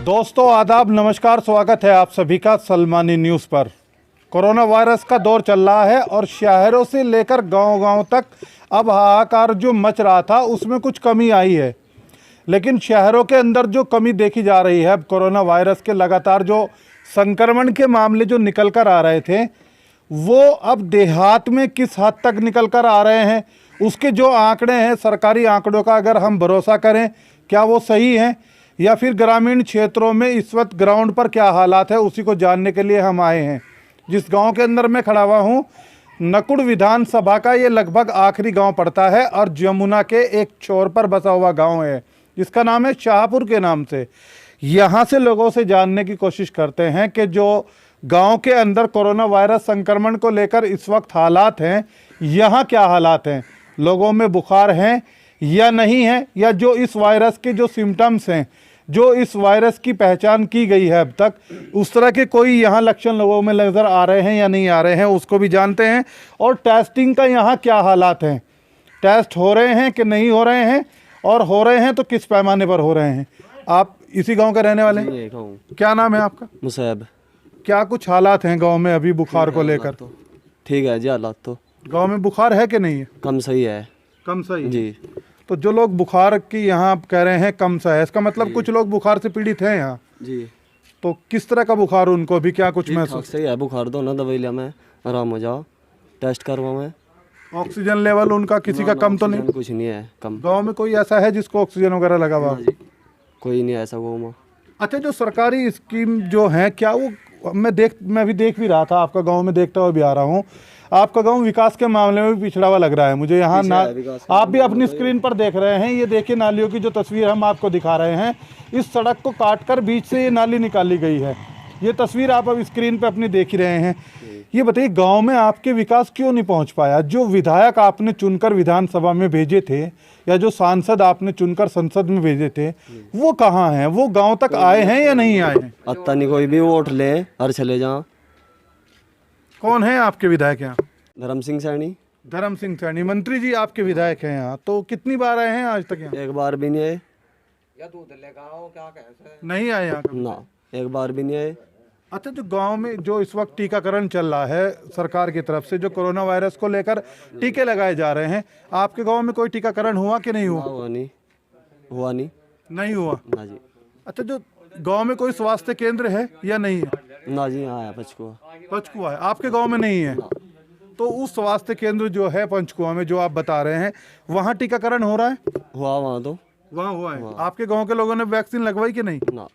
दोस्तों आदाब, नमस्कार, स्वागत है आप सभी का सलमानी न्यूज़ पर। कोरोना वायरस का दौर चल रहा है और शहरों से लेकर गांव-गांव तक अब हाहाकार जो मच रहा था उसमें कुछ कमी आई है। लेकिन शहरों के अंदर जो कमी देखी जा रही है, अब कोरोना वायरस के लगातार जो संक्रमण के मामले जो निकल कर आ रहे थे वो अब देहात में किस हद तक निकल कर आ रहे हैं, उसके जो आंकड़े हैं, सरकारी आंकड़ों का अगर हम भरोसा करें क्या वो सही हैं या फिर ग्रामीण क्षेत्रों में इस वक्त ग्राउंड पर क्या हालात है, उसी को जानने के लिए हम आए हैं। जिस गांव के अंदर मैं खड़ा हुआ हूं, नकुड़ विधानसभा का ये लगभग आखिरी गांव पड़ता है और जमुना के एक छोर पर बसा हुआ गांव है जिसका नाम है शाहपुर के नाम से। यहाँ से लोगों से जानने की कोशिश करते हैं कि जो गांव के अंदर कोरोना वायरस संक्रमण को लेकर इस वक्त हालात हैं, यहाँ क्या हालात हैं, लोगों में बुखार हैं या नहीं है, या जो इस वायरस के जो सिम्टम्स हैं, जो इस वायरस की पहचान की गई है अब तक, उस तरह के कोई यहाँ लक्षण लोगों में नज़र आ रहे हैं या नहीं आ रहे हैं, उसको भी जानते हैं। और टेस्टिंग का यहाँ क्या हालात हैं, टेस्ट हो रहे हैं कि नहीं हो रहे हैं, और हो रहे हैं तो किस पैमाने पर हो रहे हैं। आप इसी गांव के रहने वाले हैं? क्या नाम है आपका? मुसैब। क्या कुछ हालात हैं गांव में अभी बुखार को लेकर? तो ठीक है जी, हालात तो गांव में बुखार है कि नहीं है? कम सही है। कम सही जी। तो जो लोग बुखार की यहाँ कह रहे हैं कम सा है, इसका मतलब कुछ लोग बुखार से पीड़ित हैं यहाँ जी। तो किस तरह का बुखार उनको भी क्या कुछ महसूस? सही है, बुखार दो ना, दवाई लिया मैं, आराम हो जाओ, टेस्ट करवाओ मैं। ऑक्सीजन लेवल उनका किसी का कम तो नहीं? कुछ नहीं है कम। गांव में कोई ऐसा है जिसको ऑक्सीजन वगैरह लगा हुआ? कोई नहीं ऐसा गाँव में। अच्छा, जो सरकारी स्कीम जो है क्या वो मैं भी देख भी रहा था, आपका गांव में देखता हुआ भी आ रहा हूँ, आपका गांव विकास के मामले में भी पिछड़ा हुआ लग रहा है मुझे यहाँ ना। आप भी अपनी स्क्रीन पर देख रहे हैं, ये देखिए नालियों की जो तस्वीर हम आपको दिखा रहे हैं, इस सड़क को काटकर बीच से ये नाली निकाली गई है। ये तस्वीर आप अब स्क्रीन पर अपनी देख ही रहे हैं। ये बताइए गांव में आपके विकास क्यों नहीं पहुंच पाया? जो विधायक आपने चुनकर विधानसभा में भेजे थे या जो सांसद आपने चुनकर संसद में भेजे थे वो कहाँ हैं? वो गांव तक आए हैं या नहीं आए हैं? अत्ता नहीं कोई भी वोट ले और चले जा। कौन है आपके विधायक यहाँ? धर्म सिंह सैनी। धर्म सिंह सैनी मंत्री जी आपके विधायक हैं यहाँ, तो कितनी बार आए हैं आज तक यहाँ? एक बार भी नहीं आए। नहीं आए यहाँ कभी? ना, एक बार भी नहीं आए। अच्छा, जो गांव में जो इस वक्त टीकाकरण चल रहा है सरकार की तरफ से, जो कोरोना वायरस को लेकर टीके लगाए जा रहे हैं, आपके गांव में कोई टीकाकरण हुआ कि नहीं हुआ? हुआ नहीं हुआ ना जी। अच्छा, जो गांव में कोई स्वास्थ्य केंद्र है या नहीं है? ना जी, हाँ है पंचकुआ है, आपके गांव में नहीं है। तो उस स्वास्थ्य केंद्र जो है पंचकुआ में जो आप बता रहे हैं, वहाँ टीकाकरण हो रहा है? वहाँ तो वहाँ हुआ है। आपके गाँव के लोगों ने वैक्सीन लगवाई कि नहीं? ना,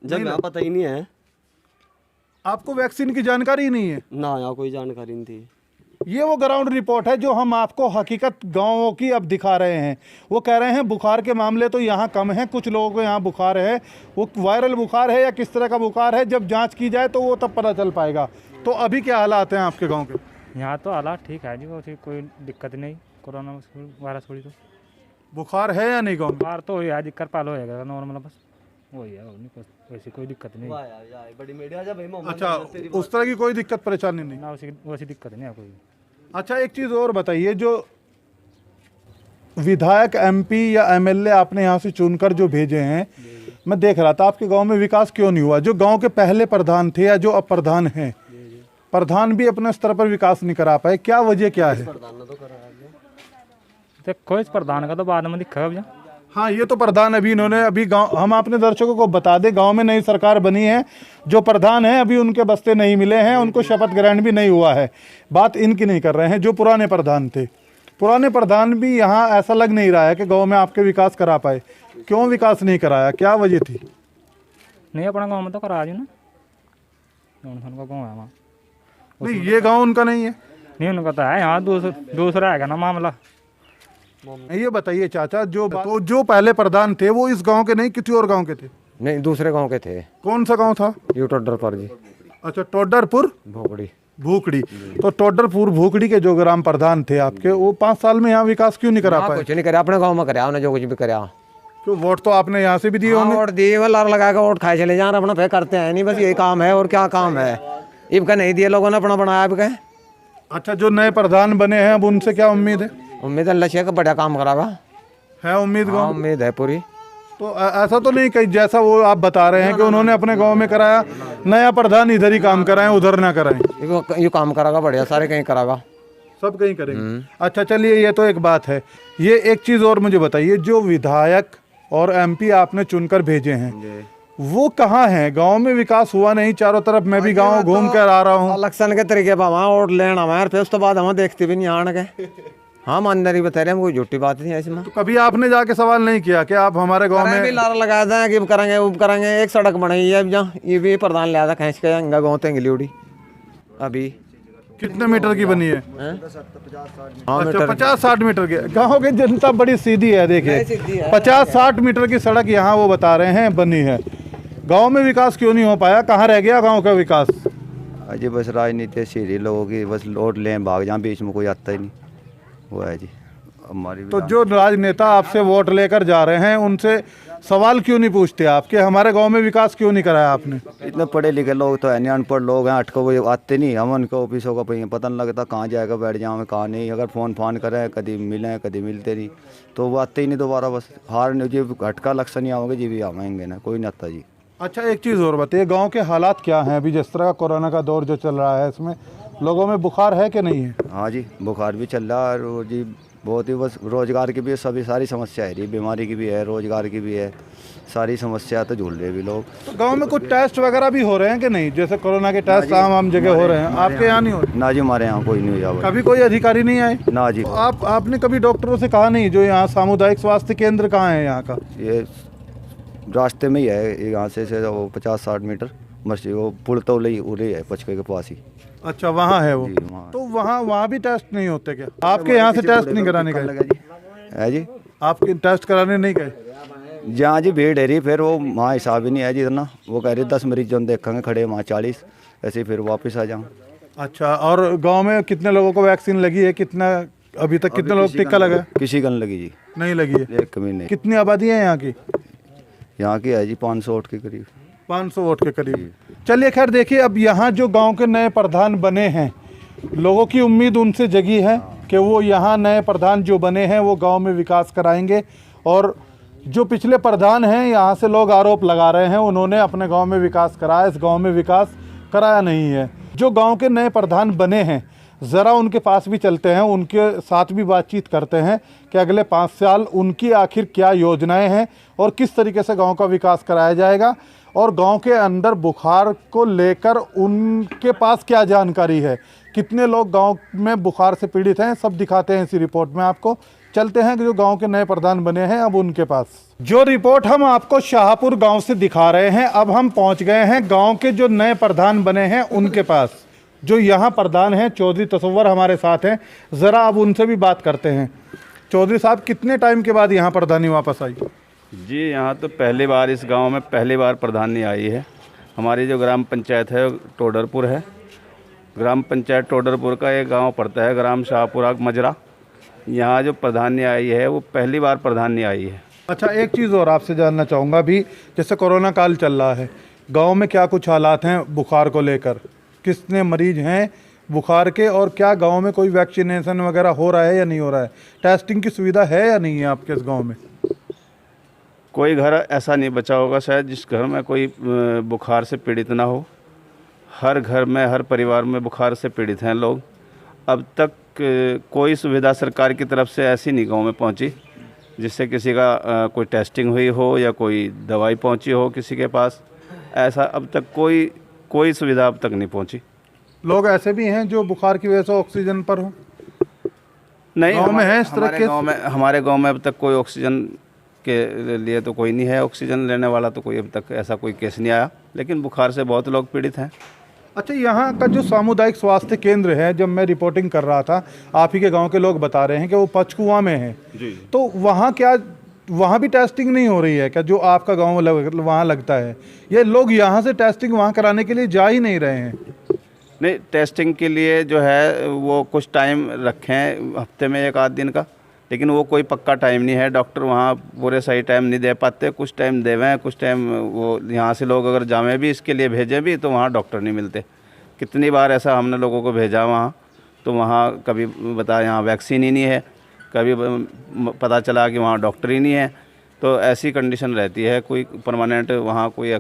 जब यहाँ पता ही नहीं है। आपको वैक्सीन की जानकारी ही नहीं है? ना, यहाँ कोई जानकारी नहीं थी। ये वो ग्राउंड रिपोर्ट है जो हम आपको हकीकत गांवों की अब दिखा रहे हैं। वो कह रहे हैं बुखार के मामले तो यहाँ कम है, कुछ लोगों को यहाँ बुखार है, वो वायरल बुखार है या किस तरह का बुखार है, जब जांच की जाए तो वो तब पता चल पाएगा। तो अभी क्या हालात हैं आपके गांव के? यहाँ तो हालात ठीक है जी, वो कोई दिक्कत नहीं। कोरोना वायरस थोड़ी तो बुखार है या नहीं गाँव में? बुखार तो है, दिक्कत पाल होएगा नॉर्मल, बस वही है, वैसी कोई दिक्कत नहीं। अच्छा, उस तरह की कोई दिक्कत परेशानी नहीं ना, वैसी दिक्कत नहीं है कोई। अच्छा, एक चीज़ और बताइए, जो विधायक एमपी या एमएलए आपने यहाँ से चुनकर जो भेजे हैं, मैं देख रहा था आपके गांव में विकास क्यों नहीं हुआ? जो गांव के पहले प्रधान थे या जो अब प्रधान हैं, प्रधान भी अपने स्तर पर विकास नहीं करा पाए, क्या वजह क्या है? कोई प्रधान का तो बाद में दिखा भैया। हाँ, ये तो प्रधान अभी इन्होंने अभी गांव, हम अपने दर्शकों को बता दें, गांव में नई सरकार बनी है, जो प्रधान है अभी उनके बस्ते नहीं मिले हैं, उनको शपथ ग्रहण भी नहीं हुआ है। बात इनकी नहीं कर रहे हैं, जो पुराने प्रधान थे। पुराने प्रधान भी यहाँ ऐसा लग नहीं रहा है कि गांव में आपके विकास करा पाए। क्यों विकास नहीं कराया, क्या वजह थी? नहीं, अपना गाँव में तो करा जी ना, गाँव है वहाँ। नहीं, ये गाँव उनका नहीं है? नहीं, उनका तो है, यहाँ दूसरा है ना मामला। ये बताइए चाचा, जो पहले प्रधान थे वो इस गांव के नहीं, किसी और गांव के थे? नहीं, दूसरे गांव के थे। कौन सा गांव था? यू टोडरपुर जी। अच्छा, टोडरपुर भूखड़ी। तो टोडरपुर भूखड़ी के जो ग्राम प्रधान थे आपके, वो 5 साल में यहाँ विकास क्यों नहीं करा पाए? कुछ नहीं करा, अपने गाँव में करा जो कुछ भी करा। क्यों? वोट तो आपने यहाँ से भी दिए होंगे। वोट दिए, लार लगा के वोट खाए चले जा रहे, अपना पे करते हैं नहीं, बस यही काम है और क्या काम है। इब का नहीं दिए लोगों ने, अपना बनाया अब का। अच्छा, जो नए प्रधान बने हैं अब उनसे क्या उम्मीद है? उम्मीद अल्लाह शेख बड़ा काम करा है उम्मीद? उम्मीद है पूरी। तो ऐसा तो नहीं कहीं जैसा वो आप बता रहे हैं कि उन्होंने अपने गांव में कराया, नया प्रधान इधर ही काम कराएं उधर ना कराएं, ये काम करागा बढ़िया, सारे कहीं करागा, सब कहीं करेंगे। अच्छा चलिए, ये तो एक बात है। ये एक चीज़ और मुझे बताइए, जो विधायक और एमपी आपने चुनकर भेजे हैं वो कहाँ हैं? गांव में विकास हुआ नहीं चारों तरफ, मैं भी गांव घूम कर आ रहा हूँ। इलेक्शन के तरीके पर वहाँ वोट लेना हमारे, फिर उसके बाद हम देखते भी नहीं आने के, हम अंदर ही बता रहे हैं, कोई झूठी बात नहीं है इसमें। तो कभी आपने जाके सवाल नहीं किया कि आप हमारे गांव में भी लारा लगाया था कि करेंगे वो करेंगे। एक सड़क बनाई है जहाँ, ये भी प्रधान लिया था खींच के अंगा गाँव तेंगली उड़ी, अभी कितने मीटर की बनी है? हाँ अच्छा 50-60 मीटर की। गाँव की जनता बड़ी सीधी है, देखिए 50-60 मीटर की सड़क यहाँ वो बता रहे हैं बनी है। गांव में विकास क्यों नहीं हो पाया? कहाँ रह गया गांव का विकास? अजय बस राजनीति सीधी लोगों की, बस वोट लें भाग जहाँ, बीच में कोई आता ही नहीं, वो है जी हमारी। तो जो राजनेता आपसे वोट लेकर जा रहे हैं उनसे सवाल क्यों नहीं पूछते आपके, हमारे गांव में विकास क्यों नहीं कराया आपने? इतने पढ़े लिखे लोग तो है नहीं, अनपढ़ लोग हैं, अटको वो आते नहीं, हम उनको ऑफिसों का पता नहीं लगता कहाँ जाएगा, बैठ जाओ कहाँ नहीं। अगर फ़ोन करें कभी मिलें कभी मिलते नहीं, तो वो आते ही नहीं दोबारा, बस हार जी हटका लक्ष्य नहीं आओगे जी भी आवेंगे ना, कोई नहीं आता जी। अच्छा एक चीज़ और बताइए, गांव के हालात क्या हैं अभी? जिस तरह का कोरोना का दौर जो चल रहा है, इसमें लोगों में बुखार है कि नहीं है? हाँ जी, बुखार भी चल रहा है और जी बहुत ही, बस रोज़गार की भी सभी सारी समस्या है जी, बीमारी की भी है, रोज़गार की भी है, सारी समस्या तो झूल रहे भी लोग। तो गांव में कुछ टेस्ट वगैरह भी हो रहे हैं कि नहीं? जैसे कोरोना के टेस्ट आम जगह हो रहे हैं, आपके यहाँ नहीं हो रहे? ना जी, हमारे यहाँ कोई नहीं हुआ। कभी कोई अधिकारी नहीं आए? ना जी। तो आपने कभी डॉक्टरों से कहा नहीं? जो यहाँ सामुदायिक स्वास्थ्य केंद्र कहाँ है यहाँ का? ये रास्ते में ही है, यहाँ से वो 50-60 मीटर मस्जिद, वो पुल तो लई उरे है पचके के पास ही। अच्छा वहाँ है वो? जी, वहाँ। तो वहाँ भी टेस्ट नहीं होते क्या? आपके यहाँ से टेस्ट नहीं कराने गए? है जी, आपके टेस्ट कराने नहीं गए? जहाँ जी भीड़ है रही, फिर वो वहाँ हिसाब ही नहीं है जी इतना, वो कह रहे 10 मरीज जो देखेंगे खड़े वहाँ 40, ऐसे फिर वापस आ जाऊँ। अच्छा, और गांव में कितने लोगों को वैक्सीन लगी है? कितना अभी तक कितने लोग टीका लगा? किसी का नहीं लगी जी, नहीं लगी है। एक कमी नहीं। कितनी आबादी है यहाँ की? यहाँ की है जी 500 वोट के करीब। 500 वोट के करीब। चलिए खैर, देखिए अब यहाँ जो गांव के नए प्रधान बने हैं, लोगों की उम्मीद उनसे जगी है कि वो यहाँ नए प्रधान जो बने हैं वो गांव में विकास कराएंगे। और जो पिछले प्रधान हैं, यहाँ से लोग आरोप लगा रहे हैं उन्होंने अपने गांव में विकास कराया, इस गांव में विकास कराया नहीं है। जो गांव के नए प्रधान बने हैं, ज़रा उनके पास भी चलते हैं, उनके साथ भी बातचीत करते हैं कि अगले 5 साल उनकी आखिर क्या योजनाएं हैं और किस तरीके से गांव का विकास कराया जाएगा, और गांव के अंदर बुखार को लेकर उनके पास क्या जानकारी है, कितने लोग गांव में बुखार से पीड़ित हैं, सब दिखाते हैं इसी रिपोर्ट में आपको। चलते हैं कि जो गांव के नए प्रधान बने हैं अब उनके पास। जो रिपोर्ट हम आपको शाहपुर गांव से दिखा रहे हैं, अब हम पहुंच गए हैं गांव के जो नए प्रधान बने हैं उनके पास। जो यहाँ प्रधान हैं चौधरी तसव्वुर हमारे साथ हैं, ज़रा अब उनसे भी बात करते हैं। चौधरी साहब, कितने टाइम के बाद यहाँ प्रधानी वापस आई? जी, यहाँ तो पहली बार इस गांव में पहली बार प्रधानी आई है। हमारी जो ग्राम पंचायत है टोडरपुर है, ग्राम पंचायत टोडरपुर का एक गांव पड़ता है ग्राम शाहपुरा मजरा। यहाँ जो प्रधानी आई है वो पहली बार प्रधानी आई है। अच्छा, एक चीज़ और आपसे जानना चाहूँगा, अभी जैसे कोरोना काल चल रहा है, गांव में क्या कुछ हालात हैं बुखार को लेकर? कितने मरीज हैं बुखार के, और क्या गांव में कोई वैक्सीनेशन वगैरह हो रहा है या नहीं हो रहा है? टेस्टिंग की सुविधा है या नहीं है आपके इस गांव में? कोई घर ऐसा नहीं बचा होगा शायद जिस घर में कोई बुखार से पीड़ित ना हो। हर घर में, हर परिवार में बुखार से पीड़ित हैं लोग। अब तक कोई सुविधा सरकार की तरफ से ऐसी नहीं गाँव में पहुँची जिससे किसी का कोई टेस्टिंग हुई हो या कोई दवाई पहुँची हो किसी के पास। ऐसा अब तक कोई सुविधा अब तक नहीं पहुँची। लोग ऐसे भी हैं जो बुखार की वजह से ऑक्सीजन पर हो? नहीं, गाँव में है इस तरह के? हमारे गांव में अब तक कोई ऑक्सीजन के लिए तो कोई नहीं है, ऑक्सीजन लेने वाला तो कोई अब तक ऐसा कोई केस नहीं आया, लेकिन बुखार से बहुत लोग पीड़ित हैं। अच्छा, यहाँ का जो सामुदायिक स्वास्थ्य केंद्र है, जब मैं रिपोर्टिंग कर रहा था, आप ही के गांव के लोग बता रहे हैं कि वो पचकुआ में है जी। तो वहाँ भी टेस्टिंग नहीं हो रही है क्या जो आपका गांव वहाँ लगता है? ये लोग यहाँ से टेस्टिंग वहाँ कराने के लिए जा ही नहीं रहे हैं? नहीं, टेस्टिंग के लिए जो है वो कुछ टाइम रखें, हफ्ते में 1 आध दिन का, लेकिन वो कोई पक्का टाइम नहीं है। डॉक्टर वहाँ पूरे सही टाइम नहीं दे पाते, कुछ टाइम देवें, कुछ टाइम वो यहाँ से लोग अगर जावें भी इसके लिए भेजें भी तो वहाँ डॉक्टर नहीं मिलते। कितनी बार ऐसा हमने लोगों को भेजा वहाँ, तो वहाँ कभी बताया यहाँ वैक्सीन ही नहीं है, कभी पता चला कि वहाँ डॉक्टर ही नहीं है, तो ऐसी कंडीशन रहती है, कोई परमानेंट वहाँ कोई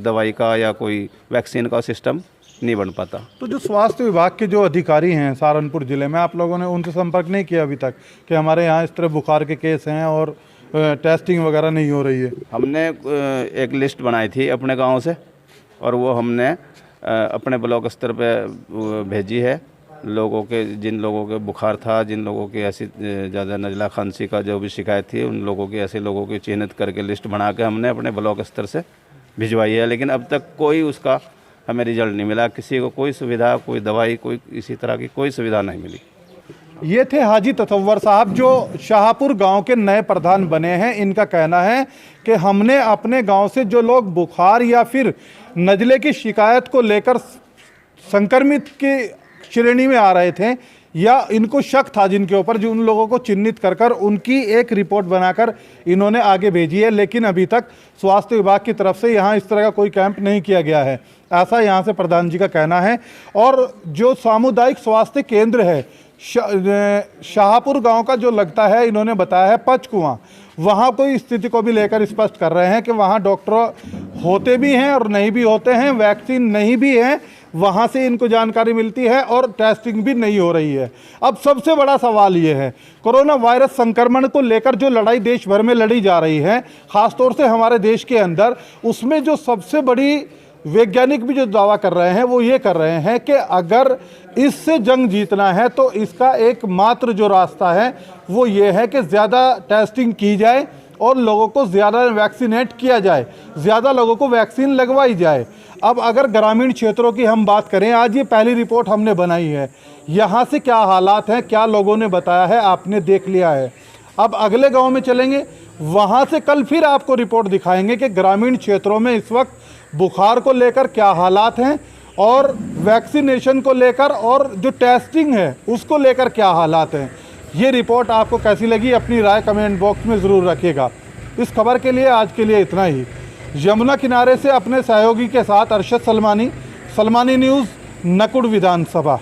दवाई का या कोई वैक्सीन का सिस्टम नहीं बन पाता। तो जो स्वास्थ्य विभाग के जो अधिकारी हैं सहारनपुर ज़िले में, आप लोगों ने उनसे संपर्क नहीं किया अभी तक कि हमारे यहाँ इस तरह बुखार के केस हैं और टेस्टिंग वगैरह नहीं हो रही है? हमने एक लिस्ट बनाई थी अपने गांव से और वो हमने अपने ब्लॉक स्तर पे भेजी है। लोगों के, जिन लोगों के बुखार था, जिन लोगों की ऐसी ज़्यादा नज़ला खांसी का जो भी शिकायत थी, उन लोगों की, ऐसे लोगों की चिन्हित करके लिस्ट बना के हमने अपने ब्लॉक स्तर से भिजवाई है। लेकिन अब तक कोई उसका हमें रिजल्ट नहीं मिला, किसी को कोई सुविधा, कोई दवाई, कोई इसी तरह की कोई सुविधा नहीं मिली। ये थे हाजी तसव्वर साहब जो शाहपुर गांव के नए प्रधान बने हैं। इनका कहना है कि हमने अपने गांव से जो लोग बुखार या फिर नज़ले की शिकायत को लेकर संक्रमित की श्रेणी में आ रहे थे या इनको शक था जिनके ऊपर, जो उन लोगों को चिन्हित कर कर उनकी एक रिपोर्ट बनाकर इन्होंने आगे भेजी है। लेकिन अभी तक स्वास्थ्य विभाग की तरफ से यहाँ इस तरह का कोई कैंप नहीं किया गया है, ऐसा यहाँ से प्रधान जी का कहना है। और जो सामुदायिक स्वास्थ्य केंद्र है शाहपुर गांव का, जो लगता है इन्होंने बताया है पचकुआं, वहाँ कोई स्थिति को भी लेकर स्पष्ट कर रहे हैं कि वहाँ डॉक्टर होते भी हैं और नहीं भी होते हैं, वैक्सीन नहीं भी है, वहाँ से इनको जानकारी मिलती है और टेस्टिंग भी नहीं हो रही है। अब सबसे बड़ा सवाल ये है, कोरोना वायरस संक्रमण को लेकर जो लड़ाई देश भर में लड़ी जा रही है, ख़ासतौर से हमारे देश के अंदर, उसमें जो सबसे बड़ी वैज्ञानिक भी जो दावा कर रहे हैं वो ये कर रहे हैं कि अगर इससे जंग जीतना है तो इसका एकमात्र जो रास्ता है वो ये है कि ज़्यादा टेस्टिंग की जाए और लोगों को ज़्यादा वैक्सीनेट किया जाए, ज़्यादा लोगों को वैक्सीन लगवाई जाए। अब अगर ग्रामीण क्षेत्रों की हम बात करें, आज ये पहली रिपोर्ट हमने बनाई है, यहाँ से क्या हालात हैं, क्या लोगों ने बताया है, आपने देख लिया है। अब अगले गांव में चलेंगे, वहाँ से कल फिर आपको रिपोर्ट दिखाएंगे कि ग्रामीण क्षेत्रों में इस वक्त बुखार को लेकर क्या हालात हैं और वैक्सीनेशन को लेकर और जो टेस्टिंग है उसको लेकर क्या हालात हैं। ये रिपोर्ट आपको कैसी लगी, अपनी राय कमेंट बॉक्स में ज़रूर रखिएगा। इस खबर के लिए आज के लिए इतना ही। यमुना किनारे से अपने सहयोगी के साथ अरशद सलमानी, सलमानी न्यूज़, नकुड़ विधानसभा।